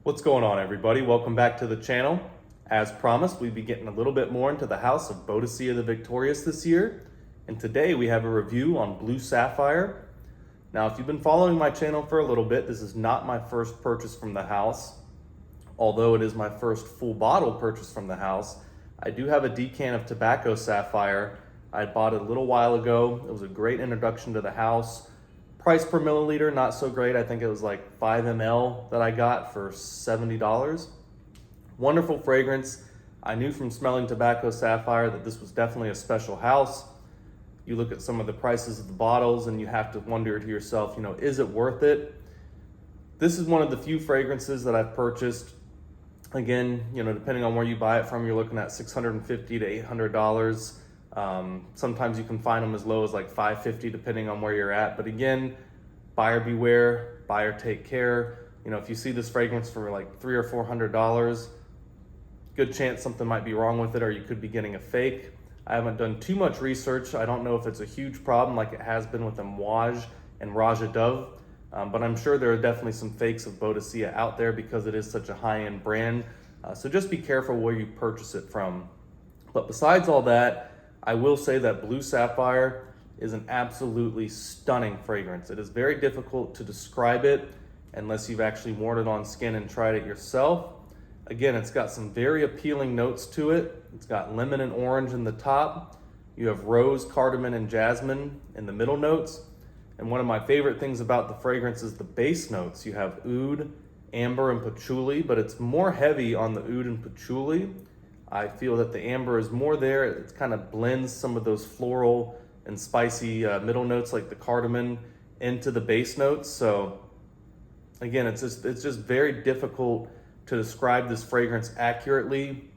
What's going on, everybody? Welcome back to the channel. As promised, we'll be getting a little bit more into the house of Boadicea the Victorious this year. And today we have a review on Blue Sapphire. Now, if you've been following my channel for a little bit, this is not my first purchase from the house. Although it is my first full bottle purchase from the house, I do have a decan of Tobacco Sapphire. I bought it a little while ago. It was a great introduction to the house. Price per milliliter, not so great. I think it was like 5 ml that I got for $70. Wonderful fragrance. I knew from smelling Tobacco Sapphire that this was definitely a special house. You look at some of the prices of the bottles and you have to wonder to yourself, is it worth it? This is one of the few fragrances that I've purchased. Again, depending on where you buy it from, you're looking at $650 to $800. Sometimes you can find them as low as like $550 depending on where you're at. But again, buyer beware, buyer take care. If you see this fragrance for like $300 or $400, good chance something might be wrong with it, or you could be getting a fake. I haven't done too much research. I don't know if it's a huge problem like it has been with Amouage and Raja Dove, but I'm sure there are definitely some fakes of Boadicea out there because it is such a high-end brand. So just be careful where you purchase it from. But besides all that, I will say that Blue Sapphire is an absolutely stunning fragrance. It is very difficult to describe it unless you've actually worn it on skin and tried it yourself. Again, it's got some very appealing notes to it. It's got lemon and orange in the top. You have rose, cardamom, and jasmine in the middle notes. And one of my favorite things about the fragrance is the base notes. You have oud, amber, and patchouli, but it's more heavy on the oud and patchouli. I feel that the amber is more there. It kind of blends some of those floral and spicy middle notes like the cardamom into the base notes. So again, it's just very difficult to describe this fragrance accurately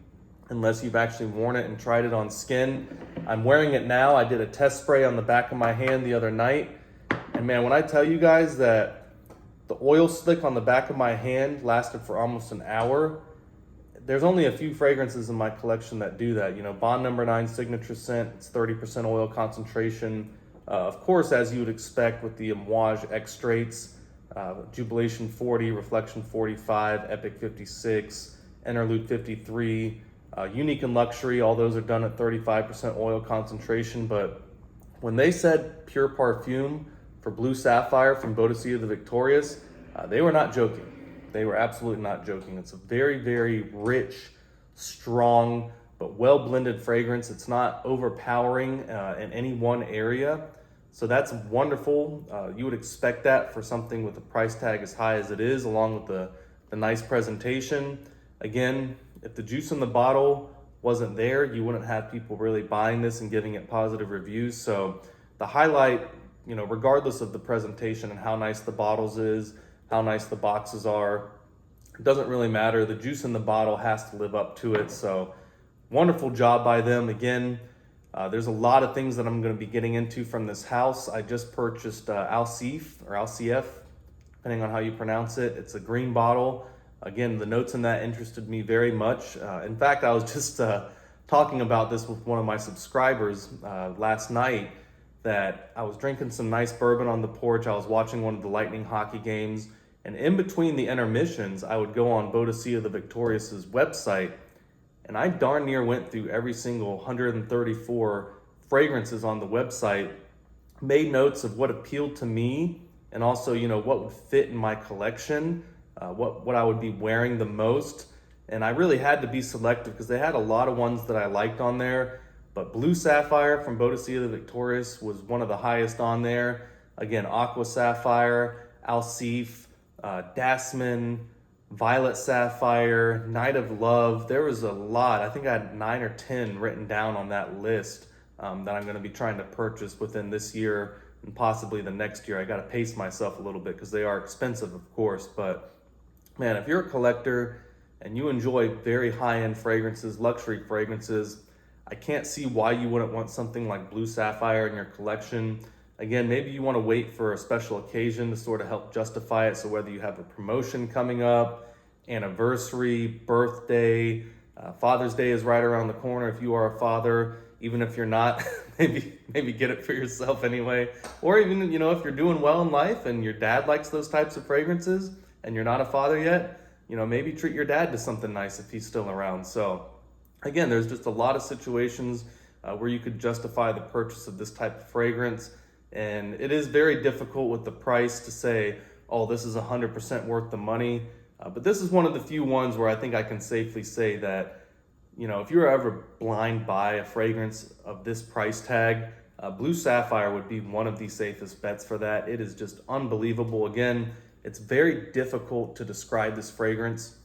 unless you've actually worn it and tried it on skin. I'm wearing it now. I did a test spray on the back of my hand the other night. And man, when I tell you guys that the oil slick on the back of my hand lasted for almost an hour, there's only a few fragrances in my collection that do that. Bond No. 9 signature scent, it's 30% oil concentration. Of course, as you would expect with the Amouage extraits, Jubilation 40, Reflection 45, Epic 56, Interlude 53, Unique and Luxury, all those are done at 35% oil concentration. But when they said pure parfum for Blue Sapphire from Boadicea the Victorious, they were not joking. They were absolutely not joking. It's a very, very rich, strong, but well-blended fragrance. It's not overpowering in any one area. So that's wonderful. You would expect that for something with a price tag as high as it is, along with the nice presentation. Again, if the juice in the bottle wasn't there, you wouldn't have people really buying this and giving it positive reviews. So the highlight, regardless of the presentation and how nice the bottles is, how nice the boxes are, it doesn't really matter. The juice in the bottle has to live up to it. So wonderful job by them. Again, there's a lot of things that I'm going to be getting into from this house. I just purchased Alcif, depending on how you pronounce it. It's a green bottle. Again, the notes in that interested me very much. In fact, I was just talking about this with one of my subscribers last night, that I was drinking some nice bourbon on the porch. I was watching one of the Lightning hockey games, and in between the intermissions, I would go on Boadicea the Victorious's website, and I darn near went through every single 134 fragrances on the website, made notes of what appealed to me, and also, what would fit in my collection, what I would be wearing the most. And I really had to be selective because they had a lot of ones that I liked on there. But Blue Sapphire from Boadicea the Victorious was one of the highest on there. Again, Aqua Sapphire, Alcif, Dasman, Violet Sapphire, Night of Love. There was a lot. I think I had 9 or 10 written down on that list that I'm going to be trying to purchase within this year and possibly the next year. I got to pace myself a little bit because they are expensive, of course. But man, if you're a collector and you enjoy very high-end fragrances, luxury fragrances, I can't see why you wouldn't want something like Blue Sapphire in your collection. Again, maybe you want to wait for a special occasion to sort of help justify it. So whether you have a promotion coming up, anniversary, birthday, Father's Day is right around the corner if you are a father. Even if you're not, maybe get it for yourself anyway. Or even, if you're doing well in life and your dad likes those types of fragrances and you're not a father yet, maybe treat your dad to something nice if he's still around. So again, there's just a lot of situations where you could justify the purchase of this type of fragrance. And it is very difficult with the price to say, oh, this is 100% worth the money. But this is one of the few ones where I think I can safely say that, if you were ever blind buy a fragrance of this price tag, Blue Sapphire would be one of the safest bets for that. It is just unbelievable. Again, it's very difficult to describe this fragrance.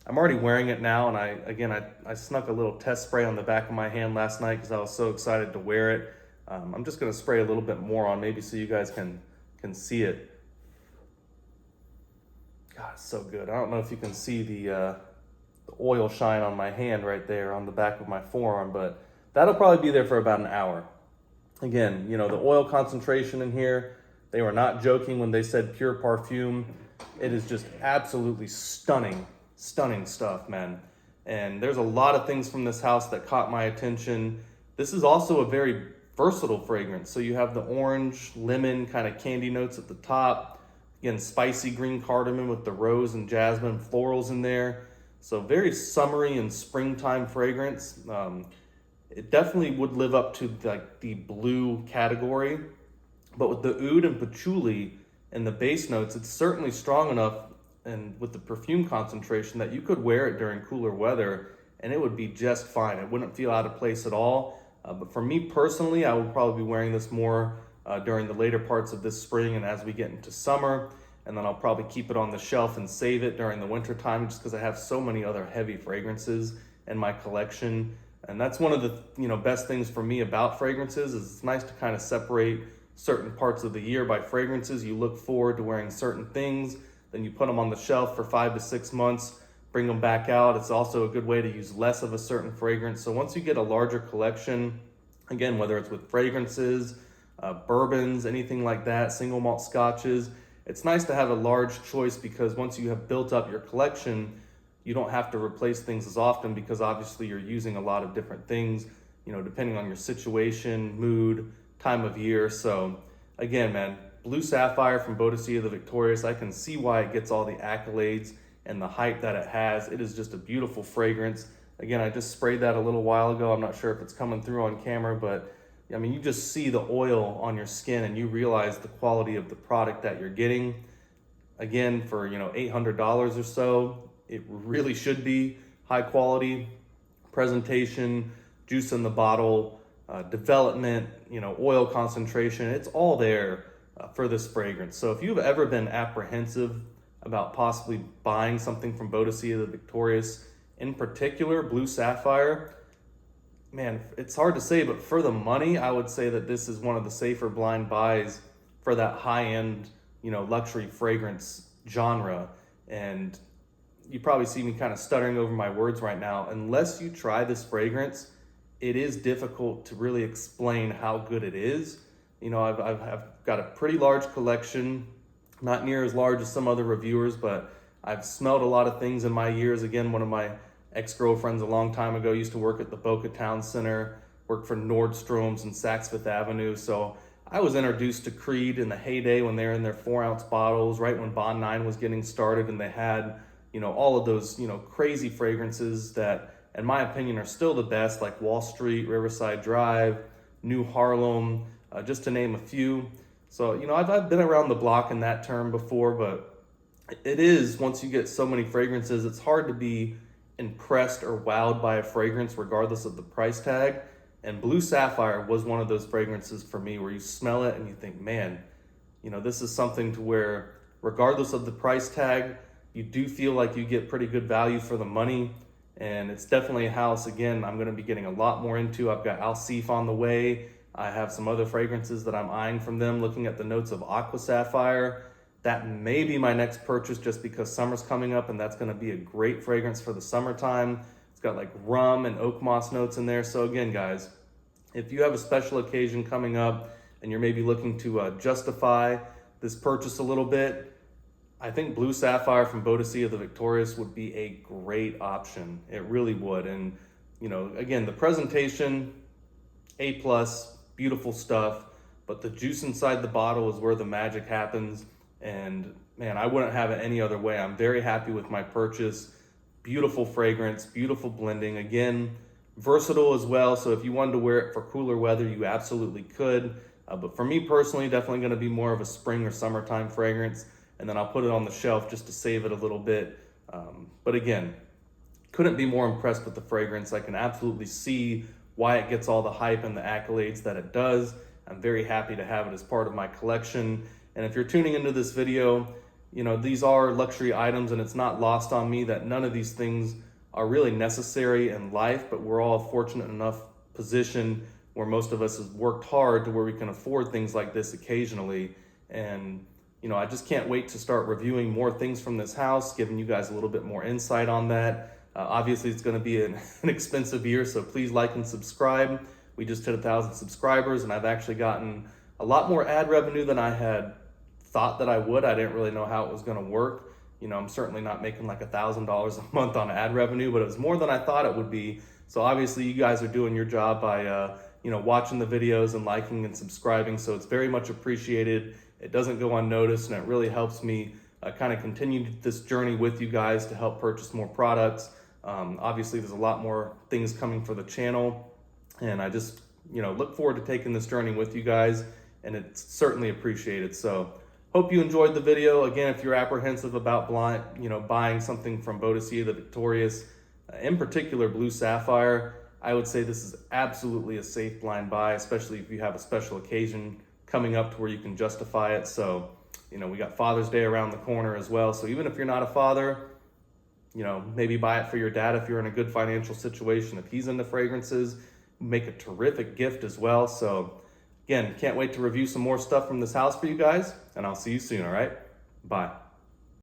I'm already wearing it now, and I snuck a little test spray on the back of my hand last night because I was so excited to wear it. I'm just going to spray a little bit more on, maybe so you guys can see it. God, it's so good. I don't know if you can see the oil shine on my hand right there on the back of my forearm, but that'll probably be there for about an hour. Again, the oil concentration in here, they were not joking when they said pure perfume. It is just absolutely stunning stuff, man. And there's a lot of things from this house that caught my attention. This is also a very versatile fragrance. So you have the orange, lemon kind of candy notes at the top. Again, spicy green cardamom with the rose and jasmine florals in there. So very summery and springtime fragrance. It definitely would live up to the blue category. But with the oud and patchouli and the base notes, it's certainly strong enough, and with the perfume concentration, that you could wear it during cooler weather and it would be just fine. It wouldn't feel out of place at all. But for me personally, I would probably be wearing this more during the later parts of this spring and as we get into summer. And then I'll probably keep it on the shelf and save it during the winter time, just because I have so many other heavy fragrances in my collection. And that's one of the best things for me about fragrances, is it's nice to kind of separate certain parts of the year by fragrances. You look forward to wearing certain things, then you put them on the shelf for 5 to 6 months, bring them back out. It's also a good way to use less of a certain fragrance. So once you get a larger collection, again, whether it's with fragrances, bourbons, anything like that, single malt scotches, it's nice to have a large choice, because once you have built up your collection, you don't have to replace things as often, because obviously you're using a lot of different things, depending on your situation, mood, time of year. So again, man, Blue Sapphire from Boadicea the Victorious, I can see why it gets all the accolades and the hype that it has. It is just a beautiful fragrance. Again, I just sprayed that a little while ago. I'm not sure if it's coming through on camera, but I mean, you just see the oil on your skin and you realize the quality of the product that you're getting. Again, for $800 or so, it really should be high quality presentation, juice in the bottle, development, oil concentration. It's all there for this fragrance. So if you've ever been apprehensive about possibly buying something from Boadicea the Victorious, in particular Blue Sapphire, man, it's hard to say, but for the money, I would say that this is one of the safer blind buys for that high-end, luxury fragrance genre. And you probably see me kind of stuttering over my words right now. Unless you try this fragrance, it is difficult to really explain how good it is. I've got a pretty large collection, not near as large as some other reviewers, but I've smelled a lot of things in my years. Again, one of my ex-girlfriends a long time ago used to work at the Boca Town Center, worked for Nordstrom's and Saks Fifth Avenue. So I was introduced to Creed in the heyday when they were in their 4-ounce bottles, right when Bond 9 was getting started, and they had, all of those, crazy fragrances that, in my opinion, are still the best, like Wall Street, Riverside Drive, New Harlem, just to name a few. So, I've been around the block in that term before, but it is, once you get so many fragrances, it's hard to be impressed or wowed by a fragrance regardless of the price tag. And Blue Sapphire was one of those fragrances for me where you smell it and you think, man, this is something to where regardless of the price tag, you do feel like you get pretty good value for the money. And it's definitely a house, again, I'm going to be getting a lot more into. I've got Alcif on the way. I have some other fragrances that I'm eyeing from them, looking at the notes of Aqua Sapphire. That may be my next purchase just because summer's coming up, and that's going to be a great fragrance for the summertime. It's got like rum and oak moss notes in there. So again, guys, if you have a special occasion coming up and you're maybe looking to justify this purchase a little bit, I think Blue Sapphire from Boadicea the Victorious would be a great option. It really would. And, again, the presentation, A+, beautiful stuff, but the juice inside the bottle is where the magic happens. And man, I wouldn't have it any other way. I'm very happy with my purchase. Beautiful fragrance, beautiful blending. Again, versatile as well. So if you wanted to wear it for cooler weather, you absolutely could. But for me personally, definitely going to be more of a spring or summertime fragrance. And then I'll put it on the shelf just to save it a little bit. But again, couldn't be more impressed with the fragrance. I can absolutely see why it gets all the hype and the accolades that it does. I'm very happy to have it as part of my collection. And if you're tuning into this video, you know, these are luxury items, and it's not lost on me that none of these things are really necessary in life, but we're all fortunate enough position where most of us have worked hard to where we can afford things like this occasionally. And you know, I just can't wait to start reviewing more things from this house, giving you guys a little bit more insight on that. Obviously, it's going to be an expensive year, so please like and subscribe. We just hit 1,000 subscribers, and I've actually gotten a lot more ad revenue than I had thought that I would. I didn't really know how it was going to work. You know, I'm certainly not making like $1,000 a month on ad revenue, but it was more than I thought it would be. So obviously, you guys are doing your job by you know, watching the videos and liking and subscribing. So it's very much appreciated. It doesn't go unnoticed, and it really helps me kind of continue this journey with you guys to help purchase more products. Obviously, there's a lot more things coming for the channel, and I just, you know, look forward to taking this journey with you guys, and it's certainly appreciated. So hope you enjoyed the video. Again, if you're apprehensive about buying something from Boadicea the Victorious, in particular Blue Sapphire, I would say this is absolutely a safe blind buy, especially if you have a special occasion coming up to where you can justify it. So, you know, we got Father's Day around the corner as well. So even if you're not a father, you know, maybe buy it for your dad if you're in a good financial situation. If he's into fragrances, make a terrific gift as well. So again, can't wait to review some more stuff from this house for you guys, and I'll see you soon, all right? Bye.